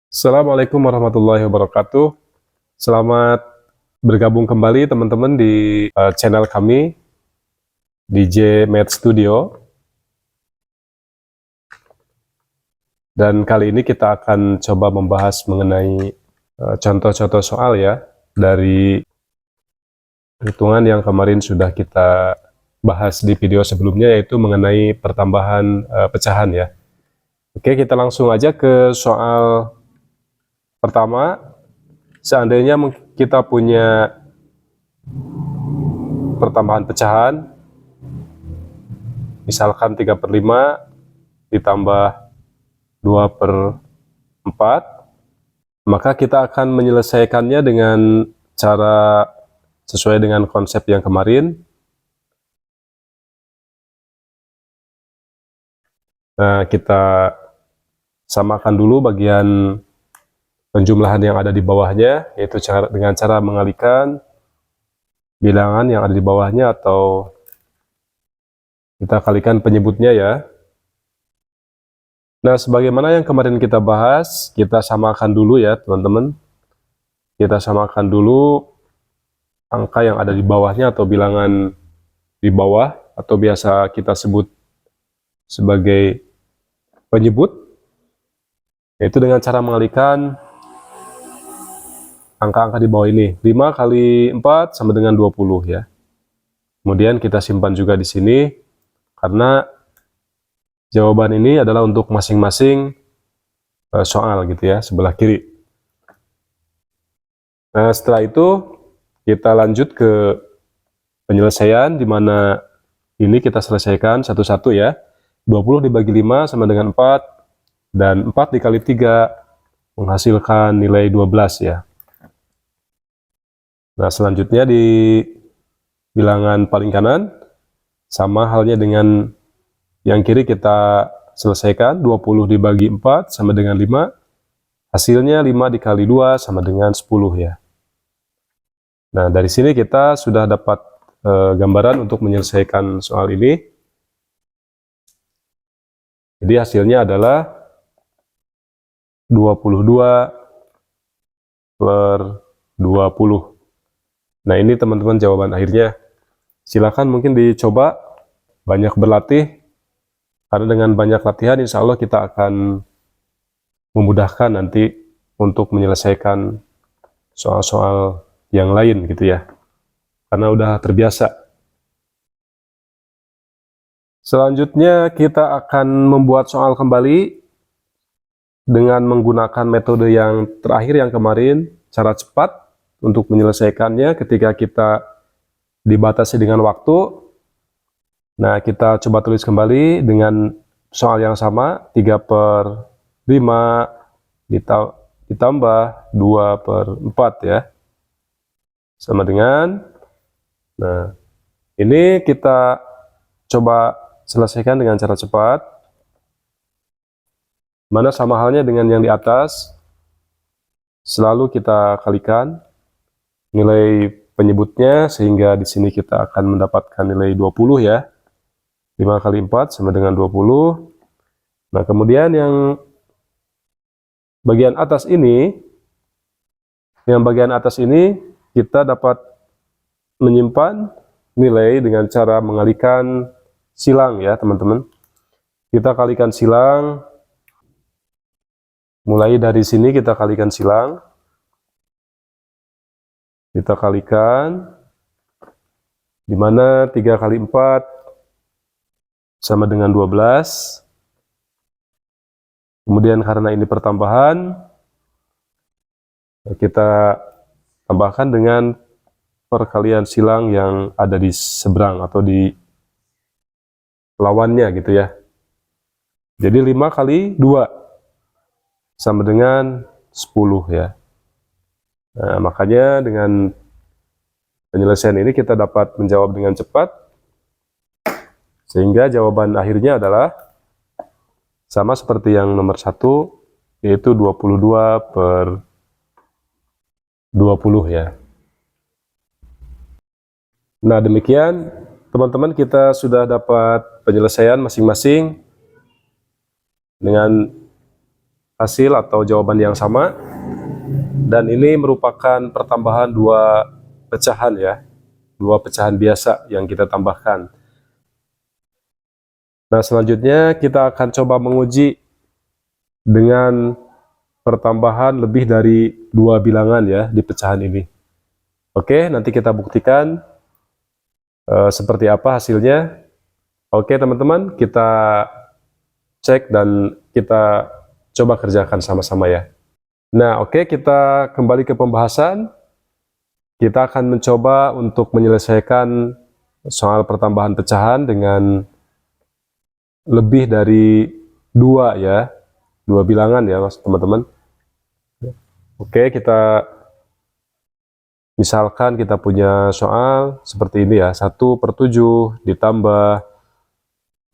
Assalamualaikum warahmatullahi wabarakatuh. Selamat bergabung kembali teman-teman di channel kami DJ Med Studio. Dan kali ini kita akan coba membahas mengenai contoh-contoh soal ya dari hitungan yang kemarin sudah kita bahas di video sebelumnya, yaitu mengenai pertambahan pecahan ya. Oke, kita langsung aja ke soal pertama. Seandainya kita punya pertambahan pecahan, misalkan 3/5 ditambah 2/4, maka kita akan menyelesaikannya dengan cara sesuai dengan konsep yang kemarin. Nah, kita samakan dulu bagian penjumlahan yang ada di bawahnya, yaitu dengan cara mengalihkan bilangan yang ada di bawahnya, atau kita kalikan penyebutnya ya. Nah, sebagaimana yang kemarin kita bahas, kita samakan dulu ya teman-teman. Kita samakan dulu angka yang ada di bawahnya atau bilangan di bawah, atau biasa kita sebut sebagai penyebut, yaitu dengan cara mengalihkan angka-angka di bawah ini. 5 kali 4 sama dengan 20 ya. Kemudian kita simpan juga di sini, karena jawaban ini adalah untuk masing-masing soal gitu ya, sebelah kiri. Nah, setelah itu kita lanjut ke penyelesaian, di mana ini kita selesaikan satu-satu ya. 20 dibagi 5 sama dengan 4, dan 4 dikali 3 menghasilkan nilai 12 ya. Nah, selanjutnya di bilangan paling kanan, sama halnya dengan yang kiri kita selesaikan. 20 dibagi 4 sama dengan 5, hasilnya 5 dikali 2 sama dengan 10 ya. Nah, dari sini kita sudah dapat gambaran untuk menyelesaikan soal ini. Jadi hasilnya adalah 22 per 20. Nah, ini teman-teman jawaban akhirnya. Silakan mungkin dicoba, banyak berlatih, karena dengan banyak latihan insya Allah kita akan memudahkan nanti untuk menyelesaikan soal-soal yang lain gitu ya, karena udah terbiasa. Selanjutnya kita akan membuat soal kembali dengan menggunakan metode yang terakhir yang kemarin, cara cepat untuk menyelesaikannya ketika kita dibatasi dengan waktu. Nah, kita coba tulis kembali dengan soal yang sama, 3/5 ditambah 2/4 ya, sama dengan, nah ini kita coba selesaikan dengan cara cepat, mana sama halnya dengan yang di atas, selalu kita kalikan nilai penyebutnya, sehingga di sini kita akan mendapatkan nilai 20 ya. 5 kali 4 sama dengan 20. Nah, kemudian yang bagian atas ini, kita dapat menyimpan nilai dengan cara mengalihkan silang ya teman-teman. Kita kalikan silang, mulai dari sini kita kalikan silang. Kita kalikan, di mana 3 kali 4 sama dengan 12. Kemudian karena ini pertambahan, kita tambahkan dengan perkalian silang yang ada di seberang atau di lawannya gitu ya. Jadi 5 kali 2 sama dengan 10 ya. Nah, makanya dengan penyelesaian ini kita dapat menjawab dengan cepat, sehingga jawaban akhirnya adalah sama seperti yang nomor 1, yaitu 22/20 ya. Nah, demikian teman-teman, kita sudah dapat penyelesaian masing-masing dengan hasil atau jawaban yang sama. Dan ini merupakan pertambahan dua pecahan ya, dua pecahan biasa yang kita tambahkan. Nah, selanjutnya kita akan coba menguji dengan pertambahan lebih dari dua bilangan ya di pecahan ini. Oke, nanti kita buktikan seperti apa hasilnya. Oke teman-teman, kita cek dan kita coba kerjakan sama-sama ya. Nah, oke, kita kembali ke pembahasan. Kita akan mencoba untuk menyelesaikan soal pertambahan pecahan dengan lebih dari dua ya, dua bilangan ya mas teman-teman. Oke, kita misalkan kita punya soal seperti ini ya, 1/7 ditambah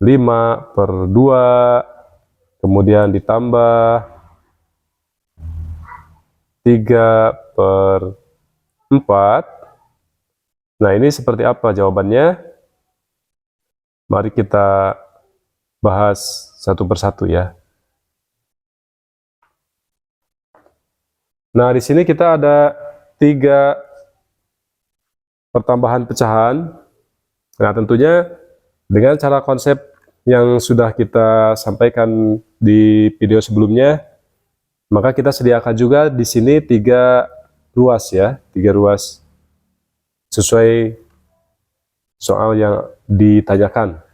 5/2, kemudian ditambah 3/4. Nah, ini seperti apa jawabannya? Mari kita bahas satu persatu ya. Nah, di sini kita ada 3 pertambahan pecahan. Nah, tentunya dengan cara konsep yang sudah kita sampaikan di video sebelumnya, maka kita sediakan juga di sini 3 ruas ya, 3 ruas sesuai soal yang ditanyakan.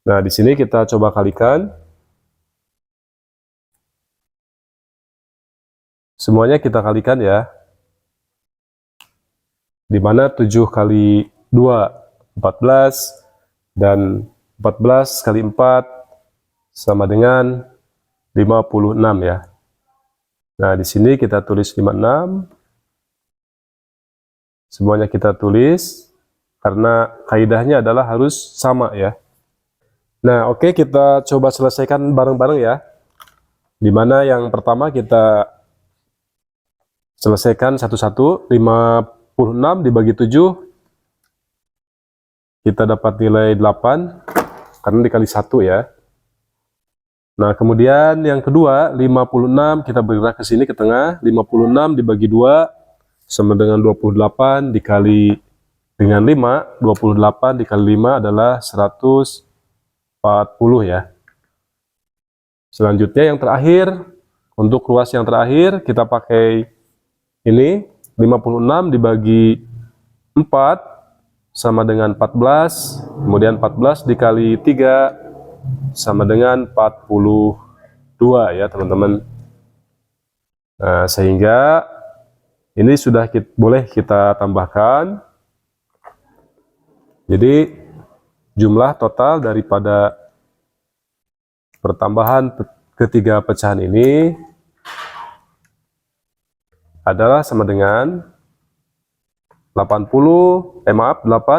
Nah, di sini kita coba kalikan. Semuanya kita kalikan ya. Dimana 7 kali 2, 14, dan 14 kali 4 sama dengan 56 ya. Nah, di sini kita tulis 56. Semuanya kita tulis karena kaidahnya adalah harus sama ya. Nah, oke, kita coba selesaikan bareng-bareng ya. Dimana yang pertama kita selesaikan satu-satu. 56 dibagi 7 kita dapat nilai 8 karena dikali 1 ya. Nah, kemudian yang kedua 56 kita bergerak ke sini ke tengah. 56 dibagi 2 sama dengan 28 dikali dengan 5. 28 dikali 5 adalah 140 ya. Selanjutnya yang terakhir, untuk ruas yang terakhir kita pakai ini 56 dibagi 4 sama dengan 14, kemudian 14 dikali 3 sama dengan 42 ya teman-teman. Nah, sehingga ini sudah boleh kita tambahkan. Jadi jumlah total daripada pertambahan ketiga pecahan ini adalah sama dengan 8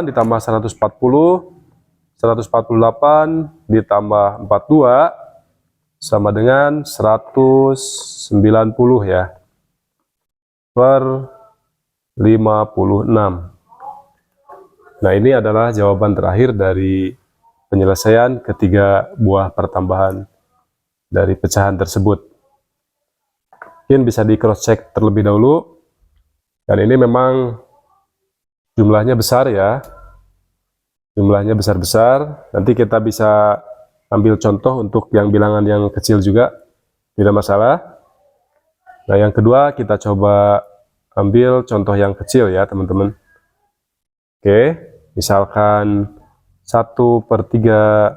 ditambah 140, 148 ditambah 42 sama dengan 190 ya, per 56. Nah, ini adalah jawaban terakhir dari penyelesaian ketiga buah pertambahan dari pecahan tersebut. Mungkin bisa di cross check terlebih dahulu. Dan ini memang jumlahnya besar ya. Jumlahnya besar-besar. Nanti kita bisa ambil contoh untuk yang bilangan yang kecil juga. Tidak masalah. Nah, yang kedua kita coba ambil contoh yang kecil ya teman-teman. Oke, misalkan 1/3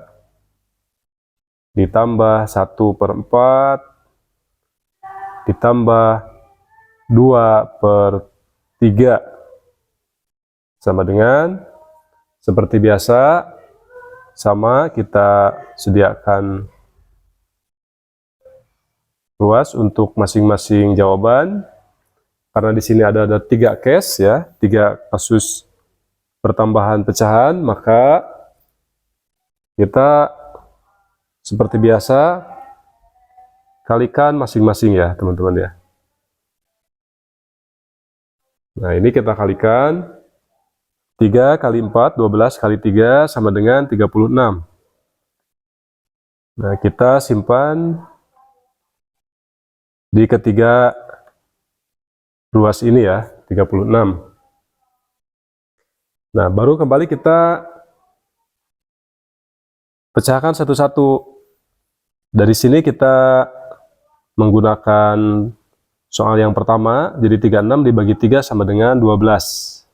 ditambah 1/4 ditambah 2/3 sama dengan, seperti biasa, sama kita sediakan ruas untuk masing-masing jawaban. Karena di sini ada 3 case ya, 3 kasus pertambahan pecahan, maka kita seperti biasa kalikan masing-masing ya teman-teman ya. Nah, ini kita kalikan 3 kali 4, 12 kali 3 sama dengan 36. Nah, kita simpan di ketiga ruas ini ya, 36. Nah, baru kembali kita pecahkan satu-satu. Dari sini kita menggunakan soal yang pertama, jadi 36 dibagi 3 sama dengan 12.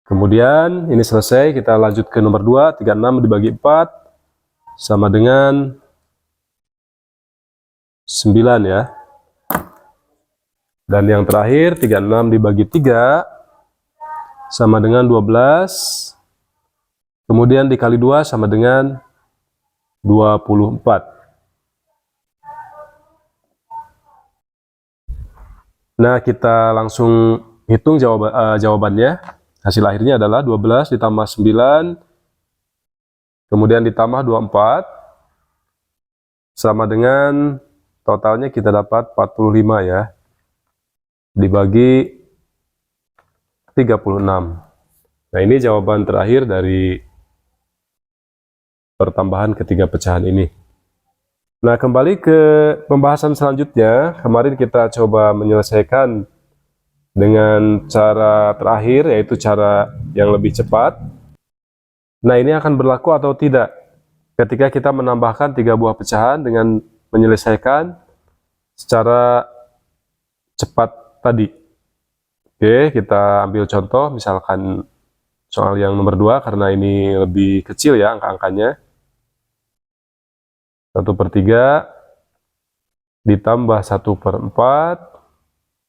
Kemudian ini selesai, kita lanjut ke nomor 2, 36 dibagi 4 sama dengan 9 ya. Dan yang terakhir 36 dibagi 3 sama dengan 12. Kemudian dikali 2 sama dengan 24. Nah, kita langsung hitung jawabannya. Hasil akhirnya adalah 12 ditambah 9, kemudian ditambah 24, sama dengan totalnya kita dapat 45 ya, dibagi 36. Nah, ini jawaban terakhir dari pertambahan ketiga pecahan ini. Nah, kembali ke pembahasan selanjutnya. Kemarin kita coba menyelesaikan dengan cara terakhir, yaitu cara yang lebih cepat. Nah, ini akan berlaku atau tidak ketika kita menambahkan 3 buah pecahan dengan menyelesaikan secara cepat tadi. Oke, kita ambil contoh, misalkan soal yang nomor 2, karena ini lebih kecil ya angka-angkanya. 1/3 ditambah 1/4,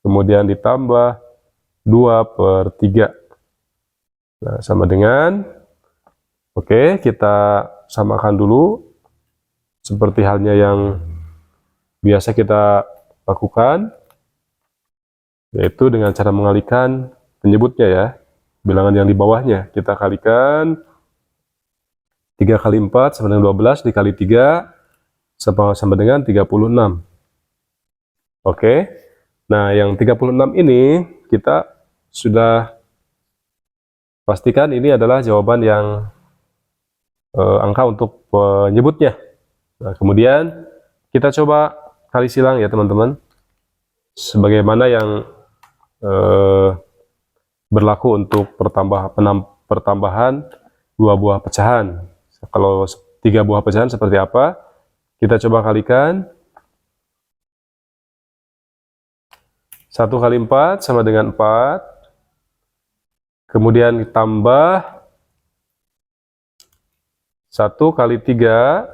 kemudian ditambah 2/3. Nah, sama dengan, oke, kita samakan dulu seperti halnya yang biasa kita lakukan, yaitu dengan cara mengalihkan penyebutnya ya, bilangan yang di bawahnya. Kita kalikan 3 kali 4 sama dengan 12, dikali 3 sama dengan 36. Oke, nah yang 36 ini kita sudah pastikan ini adalah jawaban yang angka untuk penyebutnya. Nah, kemudian kita coba kali silang ya teman-teman, sebagaimana yang berlaku untuk pertambahan 2 buah pecahan. Kalau 3 buah pecahan seperti apa? Kita coba kalikan. 1 kali 4 sama dengan 4. Kemudian ditambah 1 kali 3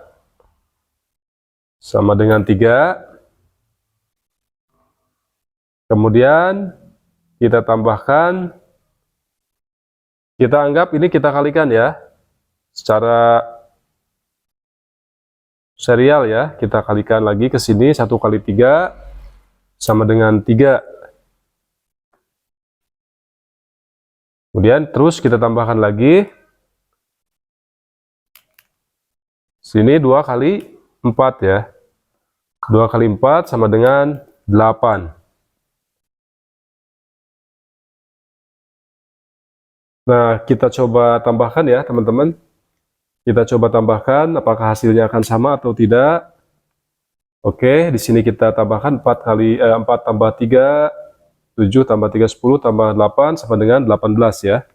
sama dengan 3. Kemudian kita tambahkan, kita anggap ini kita kalikan ya, secara serial ya, kita kalikan lagi ke sini. 1 kali 3 sama dengan 3. Kemudian terus kita tambahkan lagi. Sini 2 kali 4 ya. 2 kali 4 sama dengan 8. Nah, kita coba tambahkan ya teman-teman. Kita coba tambahkan apakah hasilnya akan sama atau tidak. Oke, di sini kita tambahkan 4 tambah 3, 7 tambah 3, 10 tambah 8 sama dengan 18 ya.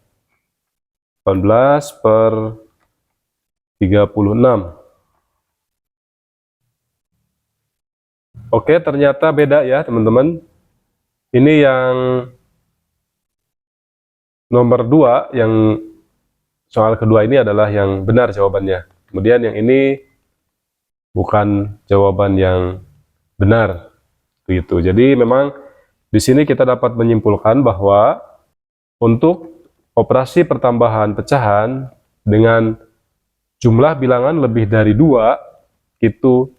18/36. Oke, ternyata beda ya teman-teman. Ini yang nomor 2, yang soal kedua ini adalah yang benar jawabannya. Kemudian yang ini bukan jawaban yang benar. Begitu. Jadi memang di sini kita dapat menyimpulkan bahwa untuk operasi pertambahan pecahan dengan jumlah bilangan lebih dari 2, itu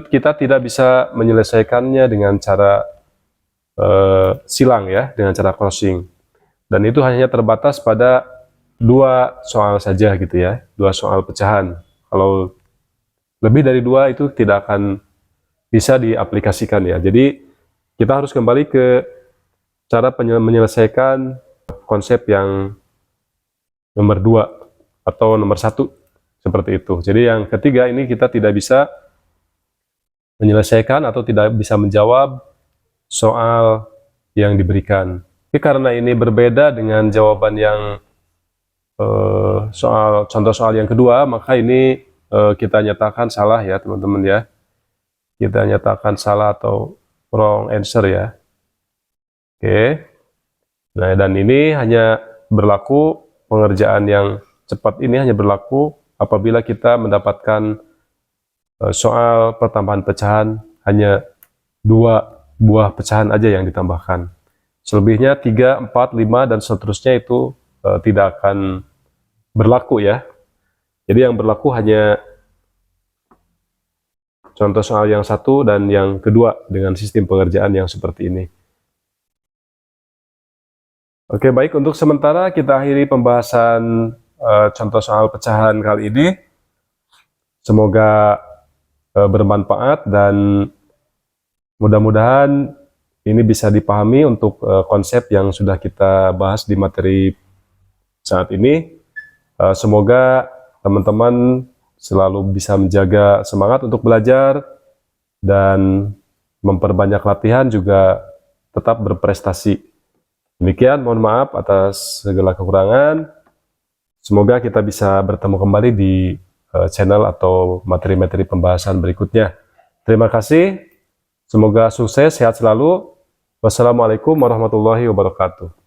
kita tidak bisa menyelesaikannya dengan cara silang ya, dengan cara crossing. Dan itu hanya terbatas pada 2 soal saja gitu ya, 2 soal pecahan. Kalau lebih dari 2 itu tidak akan bisa diaplikasikan ya. Jadi kita harus kembali ke cara menyelesaikan konsep yang nomor 2 atau nomor 1 seperti itu. Jadi yang ketiga ini kita tidak bisa menyelesaikan atau tidak bisa menjawab soal yang diberikan. Tapi karena ini berbeda dengan jawaban yang contoh soal yang kedua, maka ini kita nyatakan salah ya teman-teman ya. Kita nyatakan salah atau wrong answer ya. Oke. Nah, dan ini hanya berlaku, pengerjaan yang cepat ini hanya berlaku apabila kita mendapatkan soal pertambahan pecahan hanya 2 buah pecahan aja yang ditambahkan. Selebihnya 3, 4, 5 dan seterusnya itu tidak akan berlaku ya. Jadi yang berlaku hanya contoh soal yang satu dan yang kedua dengan sistem pengerjaan yang seperti ini. Oke, baik, untuk sementara kita akhiri pembahasan contoh soal pecahan kali ini. Semoga bermanfaat dan mudah-mudahan ini bisa dipahami untuk konsep yang sudah kita bahas di materi saat ini. Semoga teman-teman selalu bisa menjaga semangat untuk belajar dan memperbanyak latihan, juga tetap berprestasi. Demikian, mohon maaf atas segala kekurangan. Semoga kita bisa bertemu kembali di channel atau materi-materi pembahasan berikutnya. Terima kasih. Semoga sukses, sehat selalu. Wassalamualaikum warahmatullahi wabarakatuh.